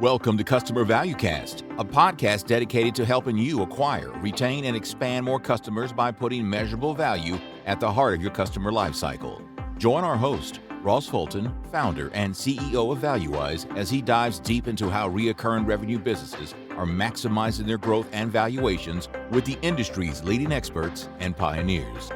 Welcome to Customer Valuecast, a podcast dedicated to helping you acquire, retain, and expand more customers by putting measurable value at the heart of your customer lifecycle. Join our host, Ross Fulton, founder and CEO of Valuewise, as he dives deep into how recurring revenue businesses are maximizing their growth and valuations with the industry's leading experts and pioneers.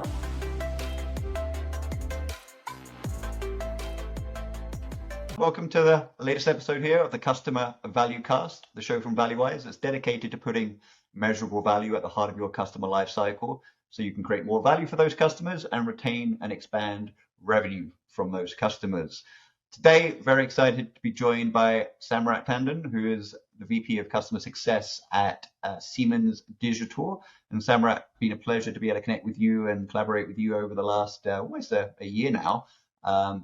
Welcome to the latest episode here of the Customer Valuecast, the show from Valuewise that's dedicated to putting measurable value at the heart of your customer lifecycle so you can create more value for those customers and retain and expand revenue from those customers. Today, very excited to be joined by Samrat Tandon, who is the VP of Customer Success at Siemens Digital. And Samrat, it's been a pleasure to be able to connect with you and collaborate with you over the last almost a year now.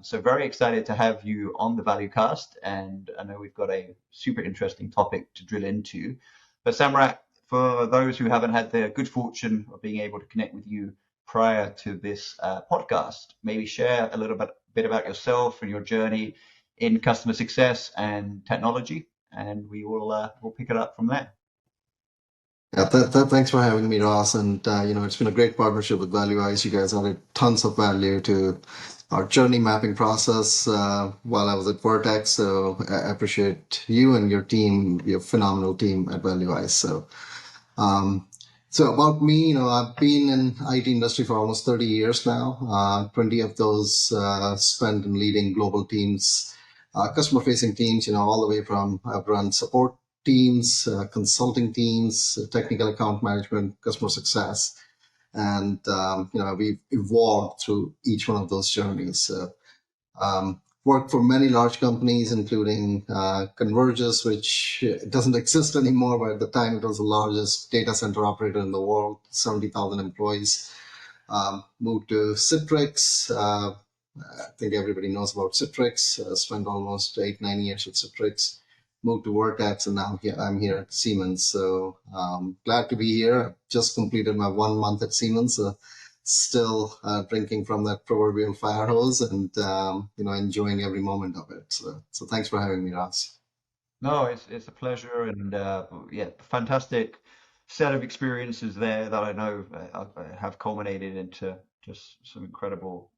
So very excited to have you on the Valuecast, and I know we've got a super interesting topic to drill into. But Samrat, for those who haven't had the good fortune of being able to connect with you prior to this podcast, maybe share a little bit about yourself and your journey in customer success and technology, and we'll pick it up from there. Yeah, thanks for having me, Ross. And it's been a great partnership with Valuewise. You guys added tons of value to our journey mapping process while I was at Vertex. So I appreciate you and your team, your phenomenal team at Valuewise. So about me, I've been in IT industry for almost 30 years now. 20 of those spent in leading global teams, customer-facing teams. All the way from I've run support teams, consulting teams, technical account management, customer success. And, we've evolved through each one of those journeys. Worked for many large companies, including Convergys, which doesn't exist anymore, but at the time it was the largest data center operator in the world, 70,000 employees. Moved to Citrix. I think everybody knows about Citrix. Spent almost 8-9 years with Citrix. Moved to Vertex, and now I'm here at Siemens. So glad to be here. I've just completed my 1 month at Siemens. Still drinking from that proverbial fire hose, and enjoying every moment of it. So thanks for having me, Ross. No, it's a pleasure, and fantastic set of experiences there that I know have culminated into just some incredible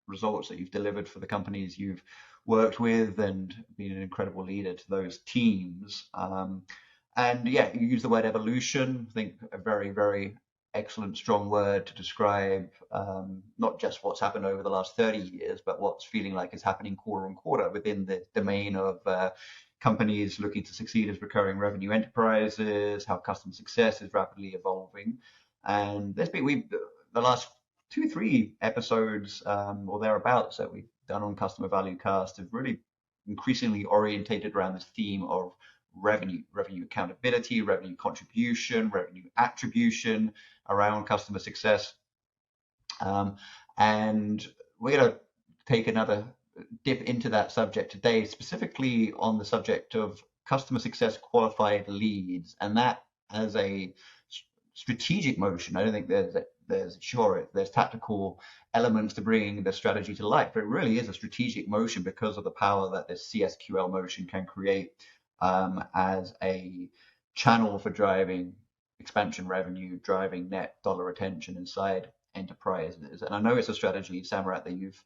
results that you've delivered for the companies you've worked with, and been an incredible leader to those teams. And yeah, you use the word evolution. I think a very, very excellent, strong word to describe not just what's happened over the last 30 years, but what's feeling like is happening quarter on quarter within the domain of companies looking to succeed as recurring revenue enterprises, how customer success is rapidly evolving. And there's been the last 2-3 episodes or thereabouts that we've done on Customer Valuecast have really increasingly orientated around this theme of revenue accountability, revenue contribution, revenue attribution around customer success. And we're going to take another dip into that subject today, specifically on the subject of customer success qualified leads, and that as a strategic motion. I don't think there's tactical elements to bringing the strategy to life, but it really is a strategic motion because of the power that this CSQL motion can create as a channel for driving expansion revenue, driving net dollar retention inside enterprises. And I know it's a strategy, Samrat, that you've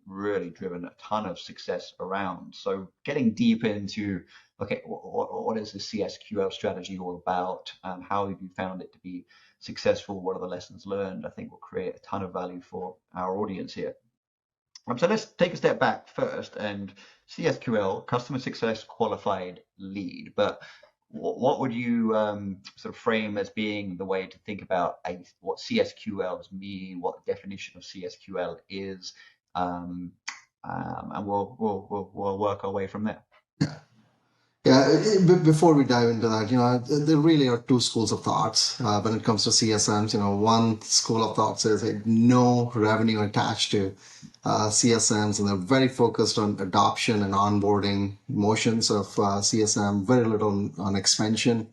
really driven a ton of success around. So getting deep into, okay, what is the CSQL strategy all about? How have you found it to be successful? What are the lessons learned? I think will create a ton of value for our audience here. So let's take a step back first, and CSQL, Customer Success Qualified Lead. But what would you sort of frame as being the way to think about what CSQLs mean, what the definition of CSQL is, and we'll work our way from there. Yeah, before we dive into that, there really are two schools of thoughts when it comes to CSMs. One school of thought says no revenue attached to CSMs, and they're very focused on adoption and onboarding motions of CSM, very little on expansion.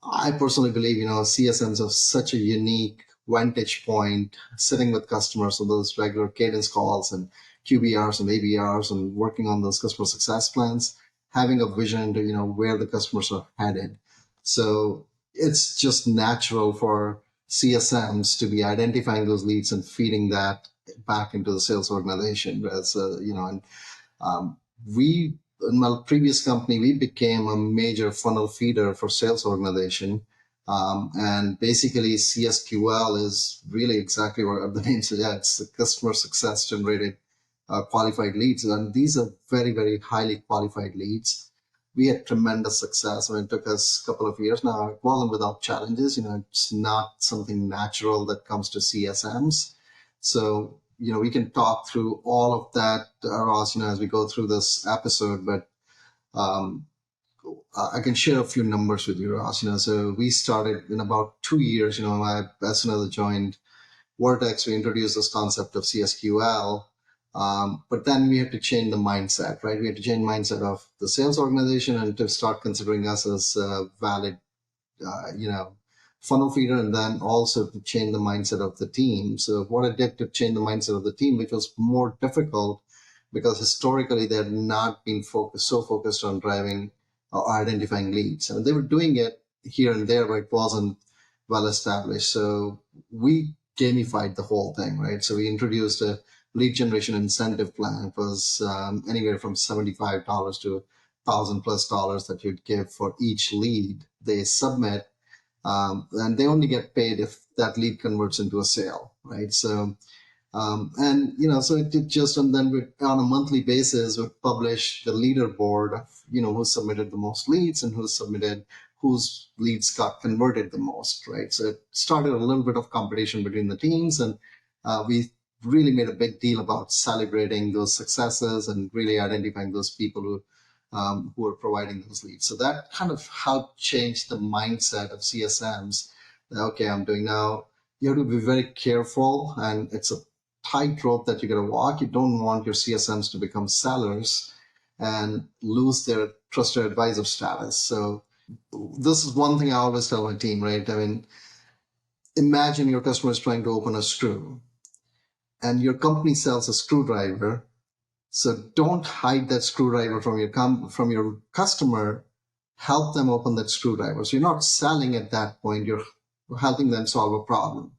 I personally believe, CSMs have such a unique vantage point sitting with customers on those regular cadence calls and QBRs and ABRs and working on those customer success plans. having a vision into, where the customers are headed. So it's just natural for CSMs to be identifying those leads and feeding that back into the sales organization. As and um, we, in my previous company, we became a major funnel feeder for sales organization. And basically CSQL is really exactly what the name suggests. It's the customer success generated qualified leads. And these are very, very highly qualified leads. We had tremendous success. I mean, it took us a couple of years now. It wasn't without challenges. It's not something natural that comes to CSMs. So, we can talk through all of that, Ross, as we go through this episode, but um, I can share a few numbers with you, Ross. So we started in about 2 years, as soon as I joined Vertex, we introduced this concept of CSQL. But then we had to change the mindset, right? We had to change the mindset of the sales organization and to start considering us as a valid, funnel feeder, and then also to change the mindset of the team. So what I did to change the mindset of the team, which was more difficult because historically they had not been focused on driving or identifying leads. And they were doing it here and there, but it wasn't well established. So we gamified the whole thing, right? So we introduced a lead generation incentive plan. It was anywhere from $75 to $1,000+ that you'd give for each lead they submit. And they only get paid if that lead converts into a sale, right? So so it did just, and then on a monthly basis, we publish the leaderboard of, who submitted the most leads and whose leads got converted the most, right? So it started a little bit of competition between the teams, and we really made a big deal about celebrating those successes and really identifying those people who are providing those leads. So that kind of helped change the mindset of CSMs. Okay, I'm doing now. You have to be very careful, and it's a tightrope that you got to walk. You don't want your CSMs to become sellers and lose their trusted advisor status. So this is one thing I always tell my team, right? I mean, imagine your customer is trying to open a screw and your company sells a screwdriver. So don't hide that screwdriver from your customer. Help them open that screwdriver. So you're not selling at that point. You're helping them solve a problem.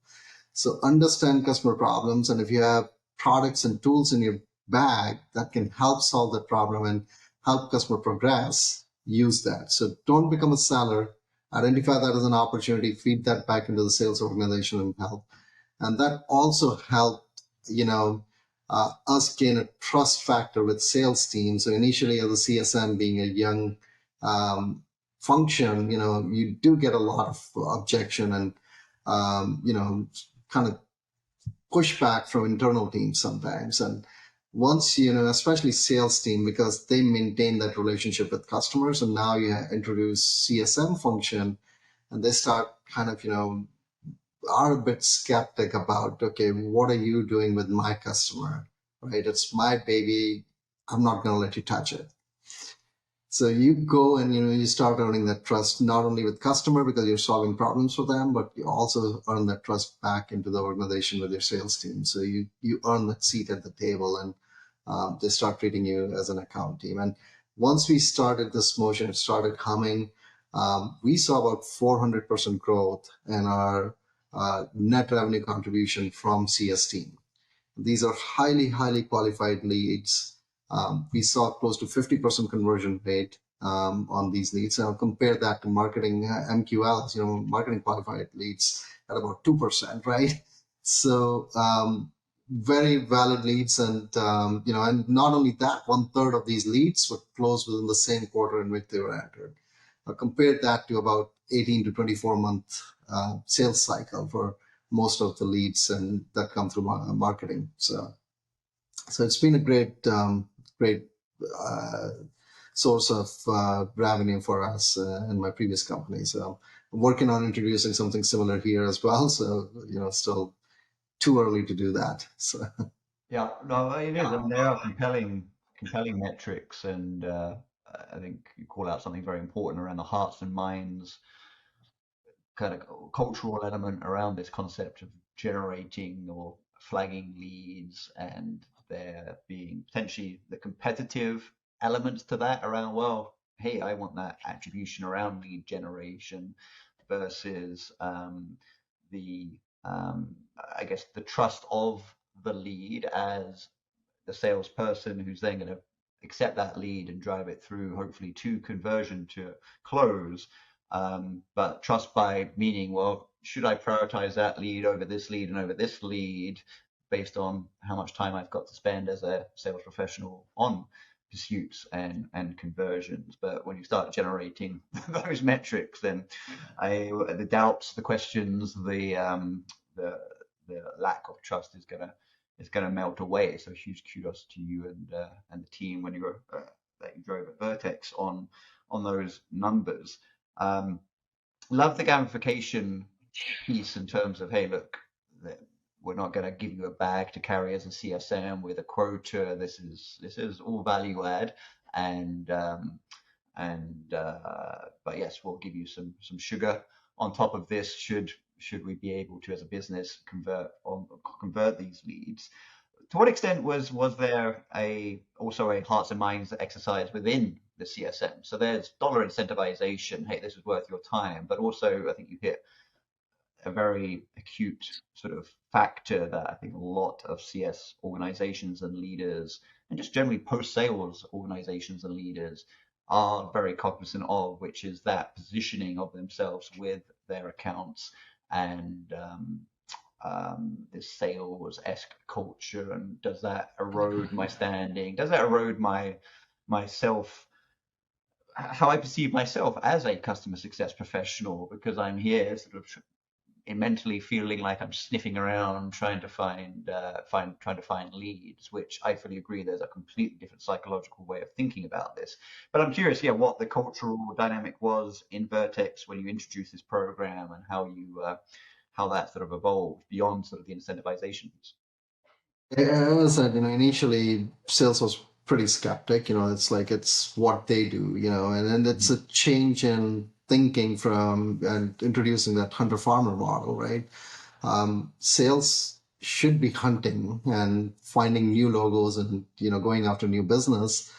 So understand customer problems, and if you have products and tools in your bag that can help solve that problem and help customer progress, use that. So don't become a seller. Identify that as an opportunity, feed that back into the sales organization and help. And that also helped, us gain a trust factor with sales teams. So initially, as a CSM being a young function, you do get a lot of objection and kind of pushback from internal teams sometimes. And once, especially sales team, because they maintain that relationship with customers, and now you introduce CSM function, and they start kind of, are a bit skeptic about, okay, what are you doing with my customer, right? It's my baby. I'm not going to let you touch it. So you go and you start earning that trust not only with customer because you're solving problems for them, but you also earn that trust back into the organization with your sales team. So you earn that seat at the table, and they start treating you as an account team. And once we started this motion, it started humming. We saw about 400% growth in our net revenue contribution from CS team. These are highly, highly qualified leads. We saw close to 50% conversion rate on these leads. I'll compare that to marketing MQLs, marketing qualified leads at about 2%, right? So very valid leads, and and not only that, 1/3 of these leads were closed within the same quarter in which they were entered. Compare that to about 18 to 24 month sales cycle for most of the leads and that come through marketing. So it's been a great uh, source of revenue for us in my previous company. So I'm working on introducing something similar here as well. So still too early to do that. So Yeah, no, it is. I mean, they are compelling metrics, and I think you call out something very important around the hearts and minds kind of cultural element around this concept of generating or flagging leads, and there being potentially the competitive elements to that around, well, hey, I want that attribution around lead generation versus the I guess the trust of the lead as the salesperson who's then going to accept that lead and drive it through, hopefully, to conversion to close. But trust by meaning, well, should I prioritize that lead over this lead and over this lead based on how much time I've got to spend as a sales professional on pursuits and conversions? But when you start generating those metrics, then the doubts, the questions, the lack of trust is gonna melt away. So huge kudos to you and the team when you were that you drove at Vertex on those numbers. Love the gamification piece in terms of, hey, look, we're not going to give you a bag to carry as a CSM with a quota. This is all value add, and but yes, we'll give you some sugar on top of this. Should we be able to, as a business, convert these leads? To what extent was there also a hearts and minds exercise within the CSM? So there's dollar incentivization. Hey, this is worth your time, but also I think you hit a very acute sort of factor that I think a lot of CS organizations and leaders, and just generally post-sales organizations and leaders, are very cognizant of, which is that positioning of themselves with their accounts and this sales-esque culture. And does that erode my standing? Does that erode myself, how I perceive myself as a customer success professional? Because I'm here sort of mentally feeling like I'm sniffing around trying to find leads, which I fully agree there's a completely different psychological way of thinking about this. But I'm curious, what the cultural dynamic was in Vertex when you introduced this program, and how that sort of evolved beyond sort of the incentivization piece. As I said, initially sales was pretty skeptic. It's like it's what they do. And then it's a change in thinking from and introducing that hunter-farmer model, right? Sales should be hunting and finding new logos and going after new business.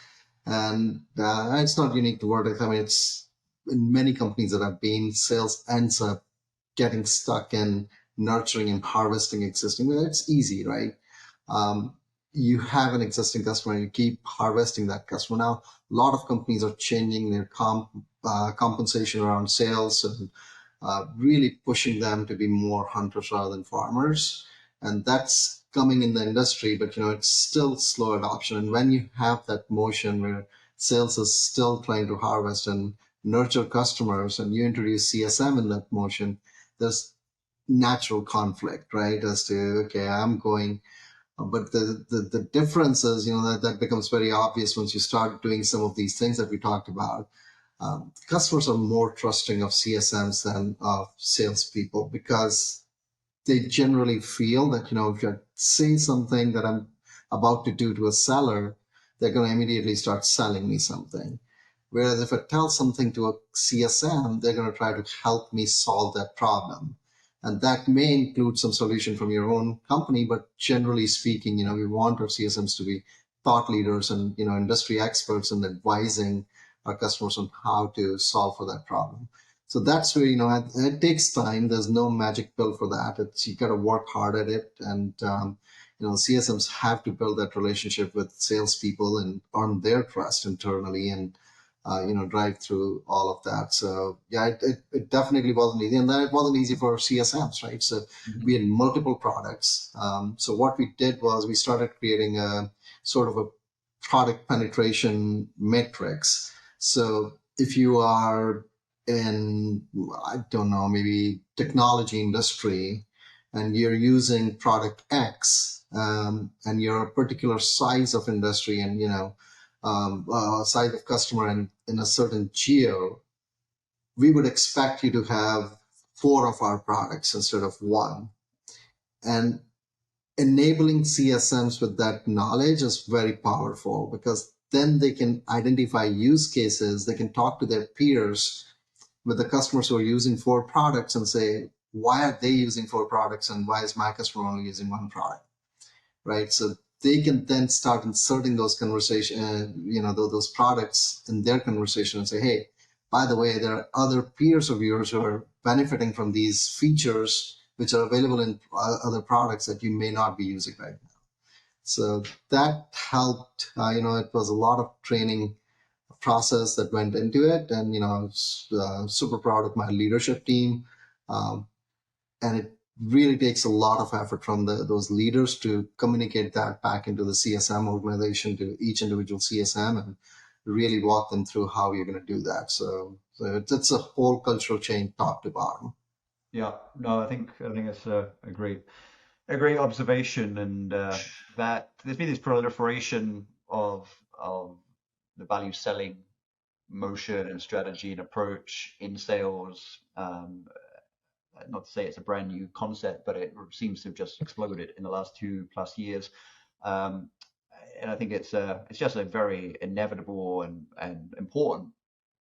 And it's not unique to Vertex. I mean, it's in many companies that I've been, sales ends up getting stuck in nurturing and harvesting existing. It's easy, right? You have an existing customer and you keep harvesting that customer. Now, a lot of companies are changing their compensation around sales and really pushing them to be more hunters rather than farmers. And that's coming in the industry, but it's still slow adoption. And when you have that motion where sales is still trying to harvest and nurture customers, and you introduce CSM in that motion, there's natural conflict, right? As to, okay, I'm going, but the difference is, that becomes very obvious once you start doing some of these things that we talked about. Customers are more trusting of CSMs than of salespeople, because they generally feel that, if you say something that I'm about to do to a seller, they're going to immediately start selling me something. Whereas if I tell something to a CSM, they're going to try to help me solve that problem. And that may include some solution from your own company, but generally speaking, we want our CSMs to be thought leaders and, industry experts in advising our customers on how to solve for that problem. So that's where, it takes time. There's no magic pill for that. You got to work hard at it. And, CSMs have to build that relationship with salespeople and earn their trust internally and, drive through all of that. So yeah, it definitely wasn't easy, and then it wasn't easy for CSMs, right? So we had multiple products. So what we did was we started creating a sort of a product penetration matrix. So if you are in, I don't know, maybe technology industry, and you're using product X, and you're a particular size of industry, and size of customer in a certain geo, we would expect you to have 4 of our products instead of 1. And enabling CSMs with that knowledge is very powerful, because then they can identify use cases. They can talk to their peers with the customers who are using 4 products and say, why are they using 4 products and why is my customer only using 1 product? Right? So they can then start inserting those those products in their conversation and say, hey, by the way, there are other peers of yours who are benefiting from these features which are available in other products that you may not be using right now. So that helped. It was a lot of training process that went into it, and I was super proud of my leadership team. Um, and it really takes a lot of effort from those leaders to communicate that back into the CSM organization to each individual CSM and really walk them through how you're going to do that. So it's a whole cultural change top to bottom. Yeah, no, I think it's a great observation, and that there's been this proliferation of the value selling motion and strategy and approach in sales. Not to say it's a brand new concept, but it seems to have just exploded in the last 2+ years. And I think it's just a very inevitable and important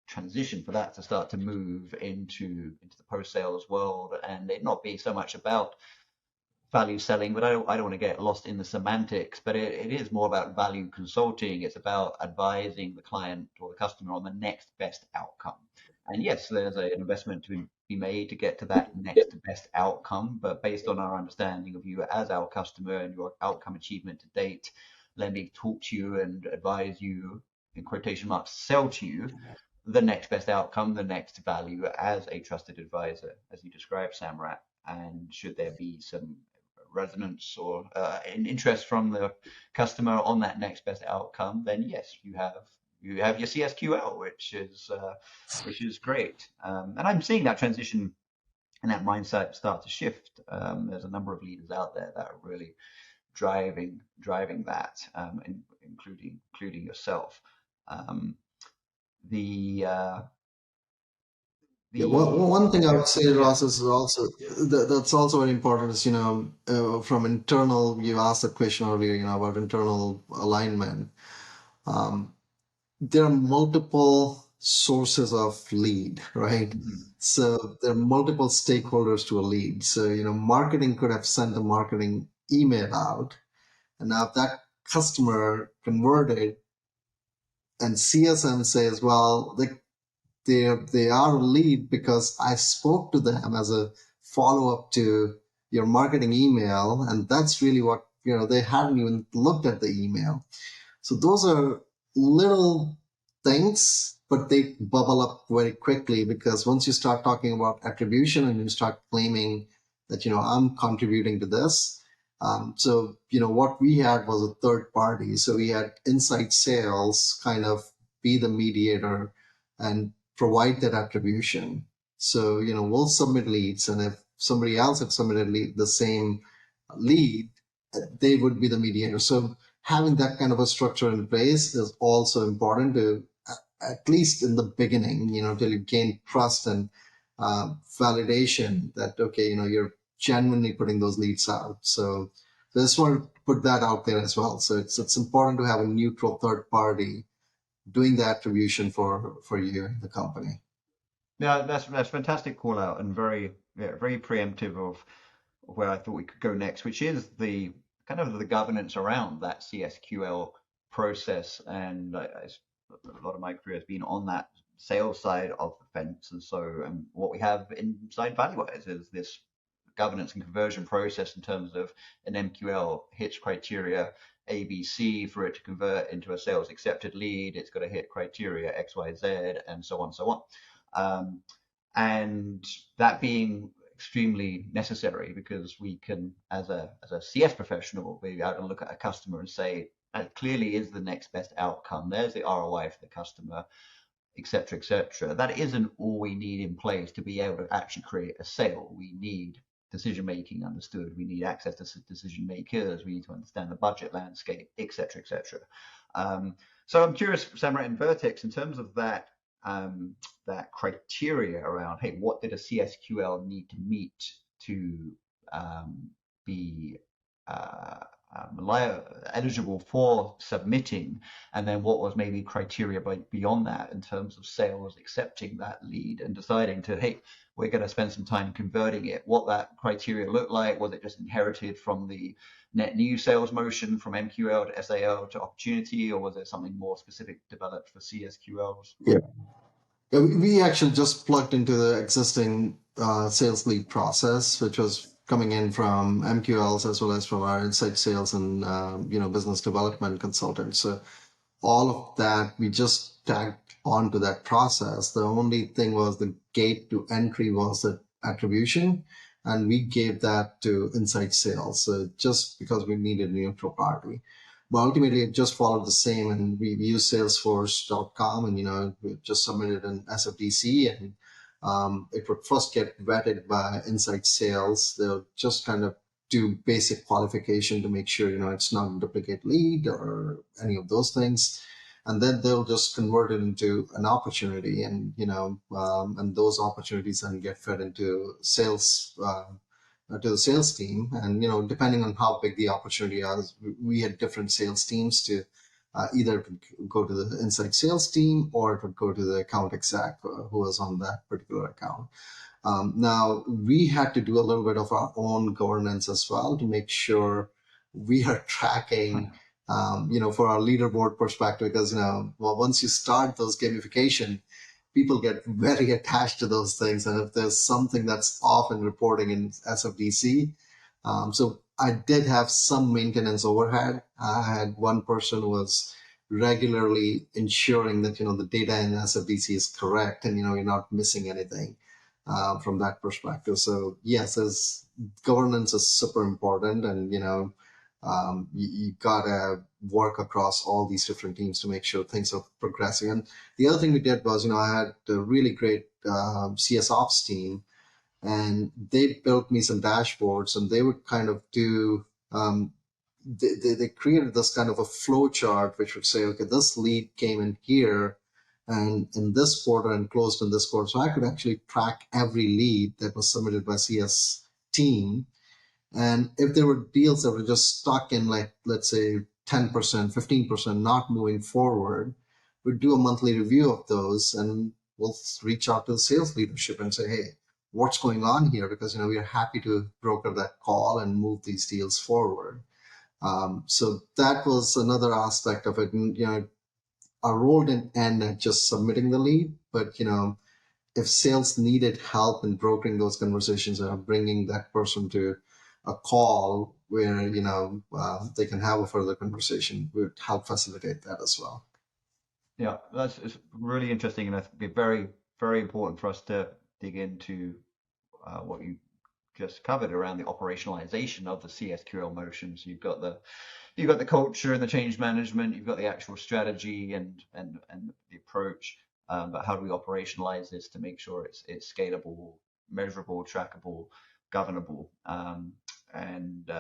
transition for that to start to move into the post-sales world, and it not be so much about value selling, but I don't want to get lost in the semantics, but it is more about value consulting. It's about advising the client or the customer on the next best outcome. And yes, there's an investment to be made to get to that next best outcome, but based on our understanding of you as our customer and your outcome achievement to date, let me talk to you and advise you, in quotation marks, sell to you the next best outcome, the next value as a trusted advisor, as you described, Samrat. And should there be some resonance or an interest from the customer on that next best outcome, then yes, you have your CSQL, which is great. And I'm seeing that transition and that mindset start to shift. There's a number of leaders out there that are really driving that, including yourself. One thing I would say, Ross, is also that's also very important is, from internal, you asked that question earlier, about internal alignment. There are multiple sources of lead, right? Mm-hmm. So there are multiple stakeholders to a lead. So, marketing could have sent a marketing email out, and now if that customer converted and CSM says, well, they are a lead because I spoke to them as a follow-up to your marketing email, and that's really what, they hadn't even looked at the email. So those are little things, but they bubble up very quickly, because once you start talking about attribution and you start claiming that, I'm contributing to this. So, what we had was a third party. So we had inside sales kind of be the mediator and provide that attribution. So, we'll submit leads, and if somebody else had submitted the same lead, they would be the mediator. So having that kind of a structure in place is also important to, at least in the beginning, till you gain trust and validation that, okay, you're genuinely putting those leads out. So I just want to put that out there as well. So it's important to have a neutral third party doing the attribution for you, the company. Yeah, that's fantastic call out, and very preemptive of where I thought we could go next, which is the kind of the governance around that CSQL process. And a lot of my career has been on that sales side of the fence, and so what we have inside Valuewise is this governance and conversion process in terms of an MQL hits criteria ABC for it to convert into a sales accepted lead. It's got to hit criteria XYZ, and so on, so on. And that being extremely necessary, because we can, as a CS professional, be able to look at a customer and say, that clearly is the next best outcome. There's the ROI for the customer, etc., etc. That isn't all we need in place to be able to actually create a sale. We need decision making understood. We need access to decision makers. We need to understand the budget landscape, etc., etc. So I'm curious, Samrat and Vertex, in terms of that that criteria around, hey, what did a CSQL need to meet to be eligible for submitting, and then what was maybe criteria beyond that in terms of sales accepting that lead and deciding to, hey, we're going to spend some time converting it. What that criteria looked like? Was it just inherited from the net new sales motion from MQL to SAL to opportunity, or was it something more specific developed for CSQLs? Yeah. We actually just plugged into the existing sales lead process, which was coming in from MQLs as well as from our inside sales and business development consultants. So all of that we just tagged onto that process. The only thing was the gate to entry was the attribution, and we gave that to inside sales. So just because we needed a neutral party. But ultimately, it just followed the same, and we used Salesforce.com, and we just submitted an SFDC, and it would first get vetted by inside sales. They'll just kind of do basic qualification to make sure it's not a duplicate lead or any of those things, and then they'll just convert it into an opportunity, and and those opportunities then get fed into sales. To the sales team, and depending on how big the opportunity is, we had different sales teams to either go to the inside sales team or it would go to the account exec who was on that particular account. Now we had to do a little bit of our own governance as well to make sure we are tracking, for our leaderboard perspective, because once you start those gamification, people get very attached to those things. And if there's something that's off in reporting in SFDC, so I did have some maintenance overhead. I had one person who was regularly ensuring that, the data in SFDC is correct and, you're not missing anything from that perspective. So yes, governance is super important, and, you gotta work across all these different teams to make sure things are progressing. And the other thing we did was, I had a really great CS Ops team, and they built me some dashboards, and they would kind of do, they created this kind of a flow chart, which would say, okay, this lead came in here and in this quarter and closed in this quarter. So I could actually track every lead that was submitted by CS team. And if there were deals that were just stuck in, like, let's say 10%, 15%, not moving forward, we'd do a monthly review of those, and we'll reach out to the sales leadership and say, hey, what's going on here? Because, we are happy to broker that call and move these deals forward. So that was another aspect of it. And, our role didn't end at just submitting the lead, but, if sales needed help in brokering those conversations and bringing that person to a call where they can have a further conversation, would help facilitate that as well. Yeah, it's really interesting, and I think it'd be very, very important for us to dig into what you just covered around the operationalization of the CSQL motions. You've got the culture and the change management. You've got the actual strategy and the approach. But how do we operationalize this to make sure it's scalable, measurable, trackable, governable, and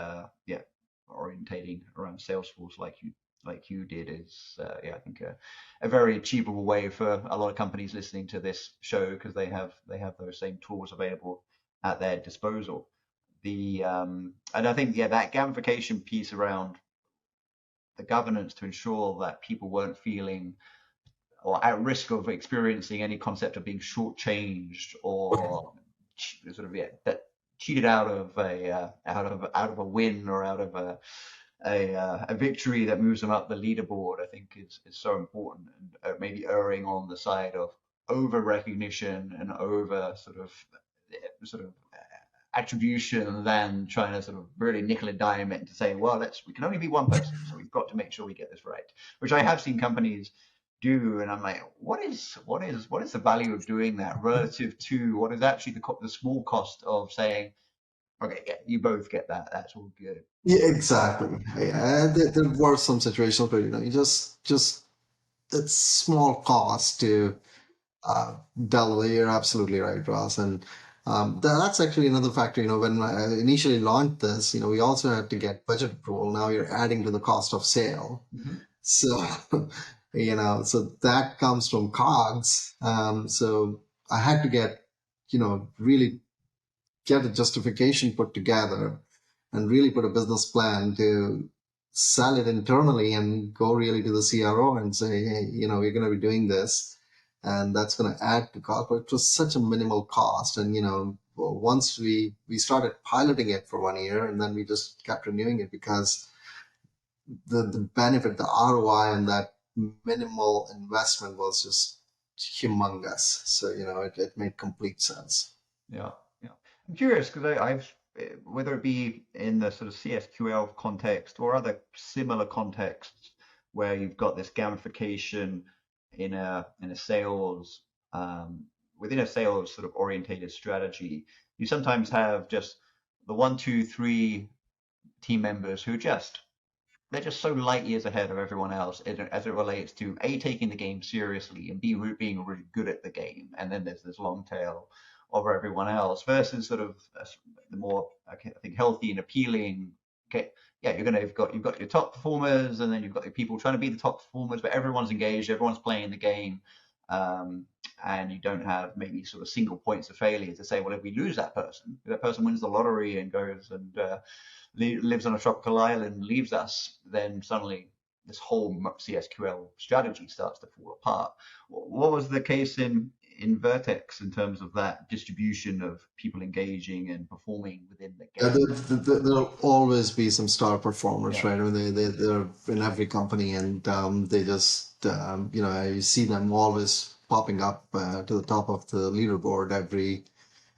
orientating around Salesforce like you did is I think a very achievable way for a lot of companies listening to this show, because they have those same tools available at their disposal. And I think that gamification piece around the governance to ensure that people weren't feeling or at risk of experiencing any concept of being shortchanged or sort of that cheated out of a win or out of a victory that moves them up the leaderboard, I think is so important, and maybe erring on the side of over recognition and over sort of attribution than trying to sort of really nickel and dime it to say, well, we can only be one person, so we've got to make sure we get this right, which I have seen companies do, and I'm like, what is the value of doing that relative to what is actually the small cost of saying, okay, yeah, you both get that, that's all good. Yeah, exactly. Yeah, there were some situations where you just it's small cost to delve. You're absolutely right, Ross, and that's actually another factor. When I initially launched this, we also had to get budget approval. Now you're adding to the cost of sale. Mm-hmm. So, so that comes from COGS. So I had to get, really get a justification put together and really put a business plan to sell it internally and go really to the CRO and say, hey, we're going to be doing this, and that's going to add to cost. But it was such a minimal cost. And, once we started piloting it for 1 year, and then we just kept renewing it because the benefit, the ROI on that minimal investment was just humongous. So, it made complete sense. Yeah, yeah. I'm curious because I've, whether it be in the sort of CSQL context or other similar contexts where you've got this gamification in a sales within a sales sort of orientated strategy, you sometimes have just the 1, 2, 3 team members who they're just so light years ahead of everyone else as it relates to A, taking the game seriously, and B, being really good at the game. And then there's this long tail over everyone else versus sort of the more, I think, healthy and appealing. Okay, yeah, you've got your top performers, and then you've got your people trying to be the top performers, but everyone's engaged, everyone's playing the game. And you don't have maybe sort of single points of failure to say, well, if we lose that person wins the lottery and goes and lives on a tropical island, leaves us, then suddenly this whole CSQL strategy starts to fall apart. What was the case in Vertex in terms of that distribution of people engaging and performing within the game? There'll always be some star performers, Yeah. right? I mean, they're in every company, and they just, you see them always popping up to the top of the leaderboard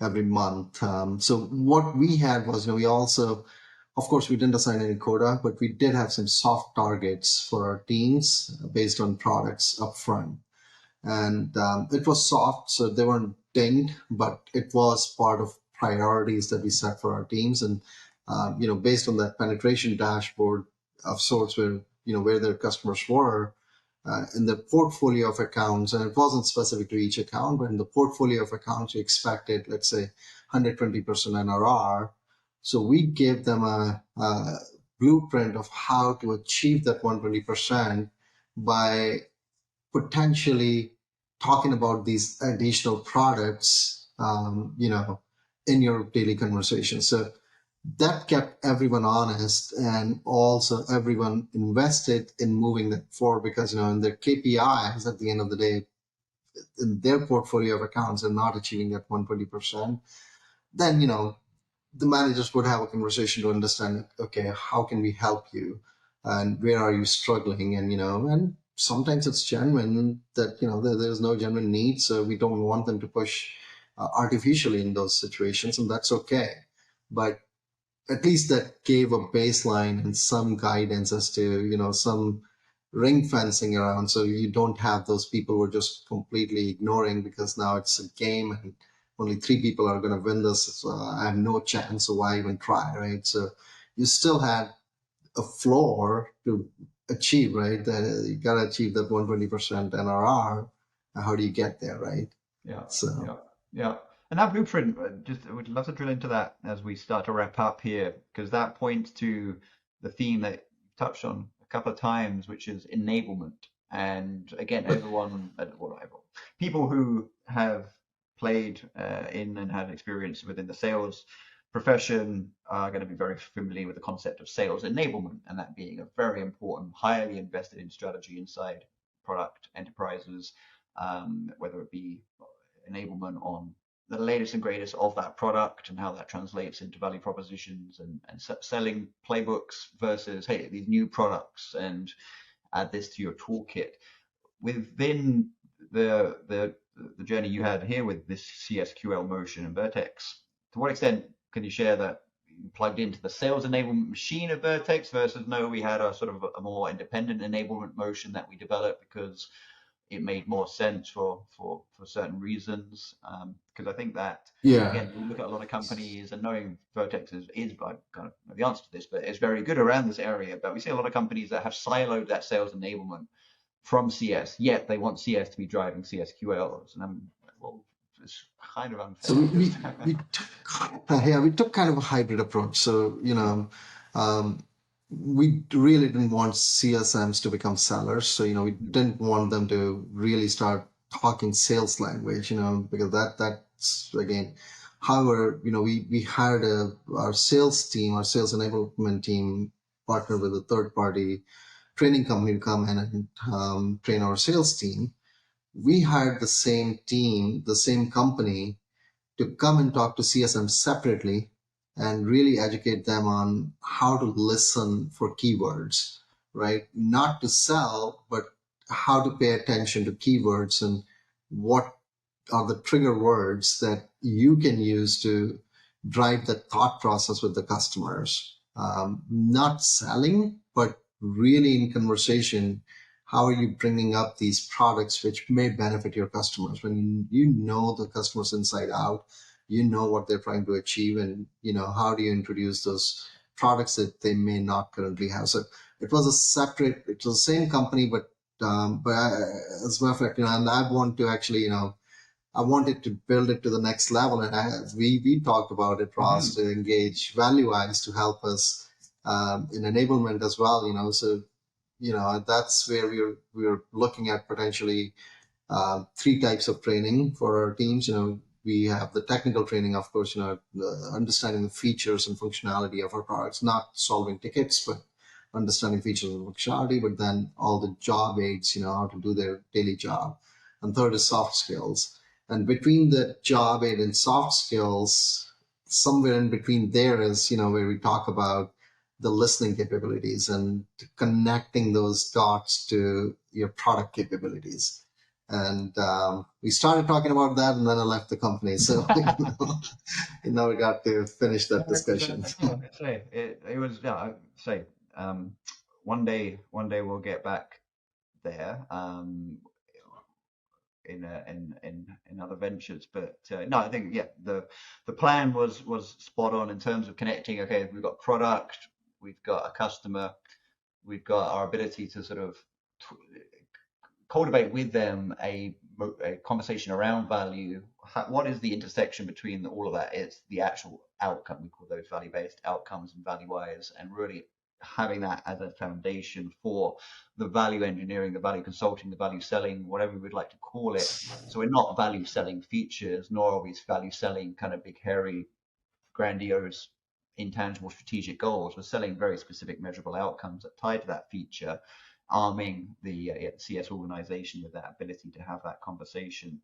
every month. So what we had was, we also, of course, we didn't assign any quota, but we did have some soft targets for our teams based on products upfront. And it was soft, so they weren't dinged, but it was part of priorities that we set for our teams. And based on that penetration dashboard of sorts, where their customers were in the portfolio of accounts, and it wasn't specific to each account, but in the portfolio of accounts, you expected, let's say, 120% NRR. So we gave them a blueprint of how to achieve that 120% by potentially talking about these additional products, in your daily conversation. So that kept everyone honest, and also everyone invested in moving that forward because, in their KPIs at the end of the day, in their portfolio of accounts are not achieving that 120%, then, the managers would have a conversation to understand, okay, how can we help you, and where are you struggling? And and sometimes it's genuine that there's no genuine need, so we don't want them to push artificially in those situations, and that's okay. But at least that gave a baseline and some guidance as to some ring fencing around, so you don't have those people who are just completely ignoring because now it's a game and only 3 people are going to win this, so I have no chance, so why even try, right? So you still had a floor to achieve, right? You got to achieve that 120% NRR. How do you get there, right? Yeah. So Yeah. And that blueprint, I would love to drill into that as we start to wrap up here, because that points to the theme that you touched on a couple of times, which is enablement. And again, people who have played in and had experience within the sales profession are going to be very familiar with the concept of sales enablement, and that being a very important, highly invested in strategy inside product enterprises, whether it be enablement on the latest and greatest of that product and how that translates into value propositions and selling playbooks versus, hey, these new products and add this to your toolkit. Within the journey you had here with this CSQL motion and Vertex, to what extent can you share that you plugged into the sales enablement machine of Vertex versus no, we had a sort of a more independent enablement motion that we developed because it made more sense for certain reasons. Because I think that, again, we look at a lot of companies, and knowing Vertex is I kind of know the answer to this, but it's very good around this area. But we see a lot of companies that have siloed that sales enablement from CS, yet they want CS to be driving CSQLs. And I'm like, well, it's kind of unfair. So we took kind of a hybrid approach. So we really didn't want CSMs to become sellers. So we didn't want them to really start talking sales language. Because that's again. However, we hired our sales team, our sales enablement team, partnered with a third-party training company to come in and train our sales team. We hired the same team, the same company, to come and talk to CSM separately and really educate them on how to listen for keywords, right? Not to sell, but how to pay attention to keywords and what are the trigger words that you can use to drive the thought process with the customers. Not selling, but really in conversation, how are you bringing up these products which may benefit your customers? When you know the customers inside out, you know what they're trying to achieve, and how do you introduce those products that they may not currently have. So it was the same company, but as a matter of fact, and I want to actually, I wanted to build it to the next level, and we talked about it, Ross, to engage Valuewise to help us in enablement as well. So that's where we're looking at potentially three types of training for our teams. We have the technical training, of course, understanding the features and functionality of our products, not solving tickets, but understanding features and functionality, but then all the job aids, how to do their daily job. And third is soft skills. And between the job aid and soft skills, somewhere in between there is, where we talk about the listening capabilities and connecting those dots to your product capabilities. And we started talking about that, and then I left the company. So now we got to finish that discussion. It was one day we'll get back there in other ventures. But no, I think the plan was spot on in terms of connecting. Okay, we've got product, we've got a customer, we've got our ability to sort of cultivate with them a conversation around value. What is the intersection between all of that? It's the actual outcome. We call those value-based outcomes and value-wise, and really having that as a foundation for the value engineering, the value consulting, the value selling, whatever we would like to call it. So we're not value selling features, nor are we value selling kind of big, hairy, grandiose, intangible strategic goals. We're selling very specific measurable outcomes that tie to that feature, arming the CS organization with that ability to have that conversation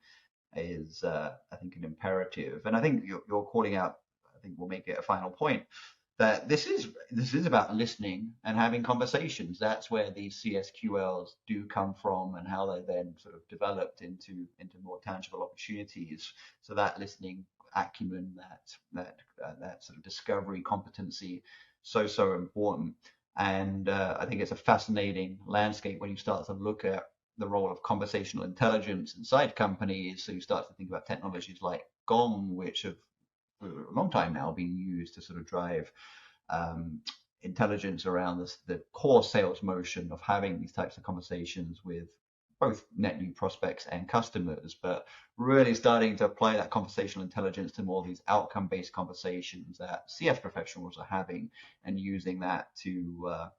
is, I think, an imperative. And I think you're calling out, I think we'll make it a final point, that this is about listening and having conversations. That's where these CSQLs do come from, and how they're then sort of developed into more tangible opportunities. So that listening acumen, that sort of discovery competency, so important. And I think it's a fascinating landscape when you start to look at the role of conversational intelligence inside companies. So you start to think about technologies like Gong, which have for a long time now been used to sort of drive intelligence around the core sales motion of having these types of conversations with both net new prospects and customers, but really starting to apply that conversational intelligence to more of these outcome-based conversations that CS professionals are having, and using that to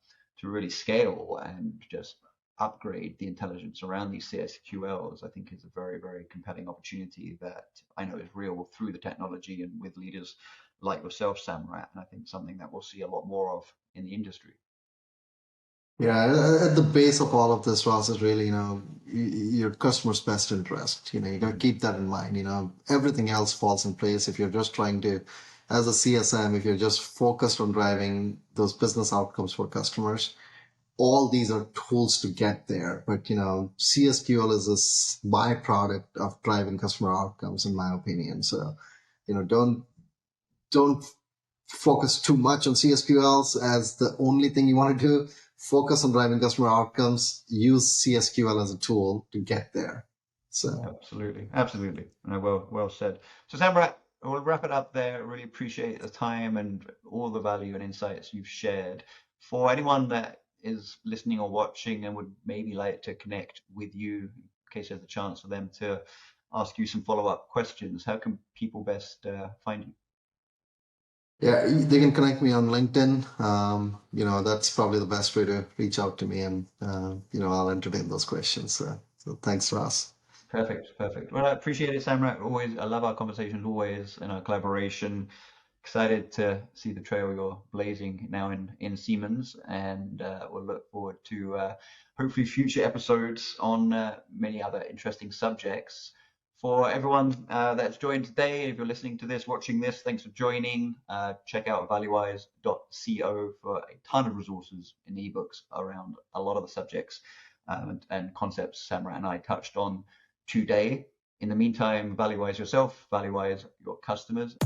really scale and just upgrade the intelligence around these CSQLs. I think is a very, very compelling opportunity that I know is real through the technology and with leaders like yourself, Samrat, and I think something that we'll see a lot more of in the industry. Yeah, at the base of all of this, Ross, is really, your customer's best interest. You got to keep that in mind. Everything else falls in place if you're just trying to, as a CSM, if you're just focused on driving those business outcomes for customers. All these are tools to get there, but CSQL is a byproduct of driving customer outcomes, in my opinion. So, don't focus too much on CSQLs as the only thing you want to do. Focus on driving customer outcomes. Use CSQL as a tool to get there. So absolutely. No, well said. So Samrat, we'll wrap it up there. Really appreciate the time and all the value and insights you've shared. For anyone that is listening or watching and would maybe like to connect with you, in case there's a chance for them to ask you some follow-up questions, how can people best find you? Yeah, they can connect me on LinkedIn. That's probably the best way to reach out to me, and I'll entertain those questions. So thanks, Ross. Perfect. Well, I appreciate it, Samrat. I love our conversations always, and our collaboration. excited to see the trail you're blazing now in Siemens, and we'll look forward to hopefully future episodes on many other interesting subjects. For everyone that's joined today, if you're listening to this, watching this, thanks for joining. Check out valuewise.co for a ton of resources in ebooks around a lot of the subjects and concepts Samrat and I touched on today. In the meantime, valuewise yourself, valuewise your customers.